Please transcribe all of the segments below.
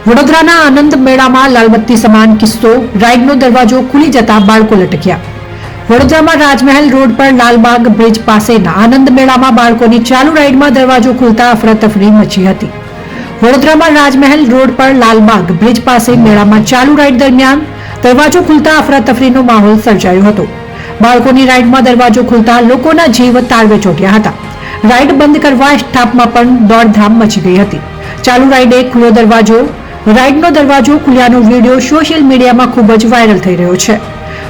વડોદરાના આનંદ મેળામાં લાલબત્તી સમાન કિસ્સો, રાઇડનો દરવાજો ખુલી જતા બાળકો લટક્યા। વડોદરામાં રાજમહેલ રોડ પર લાલબાગ બ્રિજ પાસેના આનંદ મેળામાં બાળકોની ચાલુ રાઇડમાં દરવાજો ખુલતા અફરાતફરી મચી હતી। વડોદરામાં રાજમહેલ રોડ પર લાલબાગ બ્રિજ પાસે મેળામાં ચાલુ રાઇડ દરમિયાન દરવાજો ખુલતા અફરાતફરીનો માહોલ સર્જાયો હતો। બાળકોની રાઇડમાં દરવાજો ખુલતા લોકોના જીવ તાળવે ચોંટ્યા હતા। રાઇડ બંધ કરવા સ્ટાફમાં પણ દોડધામ મચી ગઈ હતી। ચાલુ રાઇડે ખુલ્લો દરવાજો રાઇડનો દરવાજો ખુલ્યાનો વિડીયો સોશિયલ મીડિયામાં ખૂબ જ વાયરલ થઈ રહ્યો છે।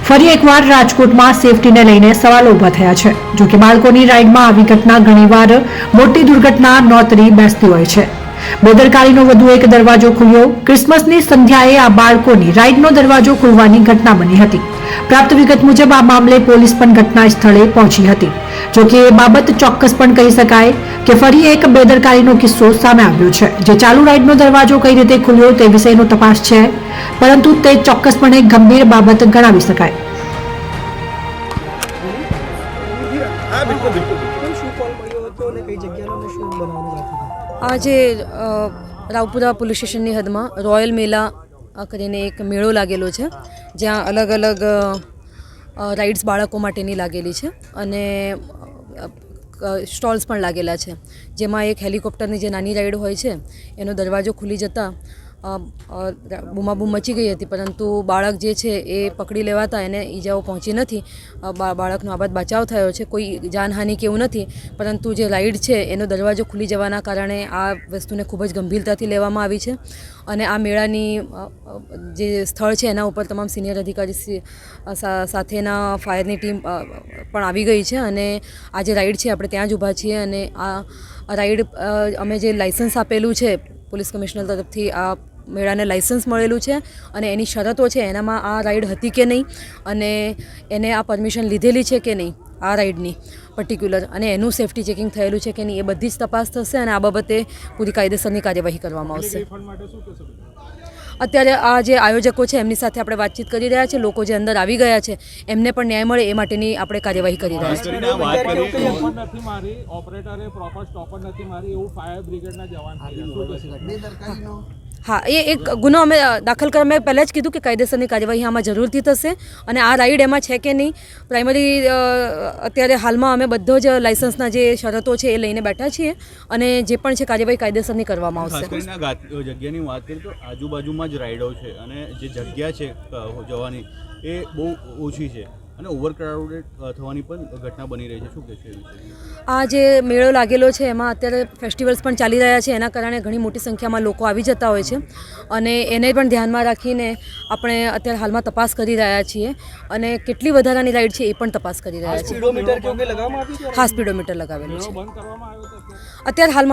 ફરી એકવાર રાજકોટમાં સેફટીને લઈને સવાલો ઊભા થયા છે। જો કે બાળકોની રાઇડમાં આવી ઘટના ઘણીવાર મોટી દુર્ઘટના નોતરી બેસતી હોય છે। બેદરકારીનો વધુ એક દરવાજો ખુલ્યો। ક્રિસમસની સંધ્યાએ આ બાળકોની રાઇડનો દરવાજો ખુલવાની ઘટના બની હતી। પ્રાપ્ત વિગત મુજબ આ મામલે પોલીસ પણ ઘટના સ્થળે પહોંચી હતી। જો કે એ બાબત ચોક્કસ પણ કહી શકાય કે ફરી એક બેદરકારીનો કિસ્સો સામે આવ્યો છે। જે ચાલુ રાઇડનો દરવાજો કઈ રીતે ખુલ્યો તે વિષયનો તપાસ છે, પરંતુ તે ચોક્કસપણે ગંભીર બાબત ગણાવી શકાય। આજે રાવપુરા પોલીસ સ્ટેશનની હદમાં રોયલ મેલા કરીને એક મેળો લાગેલો છે, જ્યાં અલગ અલગ રાઇડ્સ બાળકો માટેની લાગેલી છે અને સ્ટોલ્સ પણ લાગેલા છે, જેમાં એક હેલિકોપ્ટરની જે નાની રાઇડ હોય છે એનો દરવાજો ખુલી જતાં બૂમાબૂમ મચી ગઈ હતી, પરંતુ બાળક જે છે એ પકડી લેવાતા એને ઈજાઓ પહોંચી નથી। બાળકનો આબાદ બચાવ થયો છે, કોઈ જાનહાનિ કે એવું નથી, પરંતુ જે રાઇડ છે એનો દરવાજો ખુલી જવાના કારણે આ વસ્તુને ખૂબ જ ગંભીરતાથી લેવામાં આવી છે અને આ મેળાની જે સ્થળ છે એના ઉપર તમામ સિનિયર અધિકારી સાથેના ફાયરની ટીમ પણ આવી ગઈ છે અને આ જે રાઇડ છે આપણે ત્યાં જ ઊભા છીએ અને આ રાઇડ અમે જે લાઇસન્સ આપેલું છે પોલીસ કમિશનર તરફથી આ મેળાને લાઇસન્સ મળેલું છે અને એની શરતો છે એનામાં આ રાઇડ હતી કે નહીં અને એને આ પરમિશન લીધેલી છે કે નહીં આ રાઇડની પર્ટિક્યુલર, અને એનું સેફ્ટી ચેકિંગ થયેલું છે કે નહીં, એ બધી જ તપાસ થશે અને આ બાબતે પૂરી કાયદેસરની કાર્યવાહી કરવામાં આવશે। અત્યારે આ જે આયોજકો છે એમની સાથે આપણે વાતચીત કરી રહ્યા છે। લોકો જે અંદર આવી ગયા છે એમને પણ ન્યાય મળે એ માટેની આપણે કાર્યવાહી કરી રહ્યા છીએ। હા, એ એક ગુનો અમે દાખલ કરવા મેં પહેલાં જ કીધું કે કાયદેસરની કાર્યવાહી આમાં જરૂરથી થશે અને આ રાઇડ એમાં છે કે નહીં પ્રાઇમરી અત્યારે હાલમાં અમે બધો જ લાઇસન્સના જે શરતો છે એ લઈને બેઠા છીએ અને જે પણ છે કાર્યવાહી કાયદેસરની કરવામાં આવશે। જગ્યાની વાત કરીએ તો આજુબાજુમાં જ રાઇડો છે અને જે જગ્યા છે જવાની એ બહુ ઓછી છે અને ઓવરક્રાઉડેડ થવાની પણ ઘટના બની રહી છે, શું કહેશો? આ જે મેળો લાગેલો છે એમાં અત્યારે ફેસ્ટિવલ્સ પણ ચાલી રહ્યા છે, એના કારણે ઘણી મોટી સંખ્યામાં લોકો આવી જતા હોય છે અને એને પણ ધ્યાનમાં રાખીને આપણે અત્યારે હાલમાં તપાસ કરી રહ્યા છીએ અને કેટલી વધારાની રાઇડ છે એ પણ તપાસ કરી રહ્યા છીએ। હા, સ્પીડોમીટર લગાવેલું છે અત્યારે હાલમાં।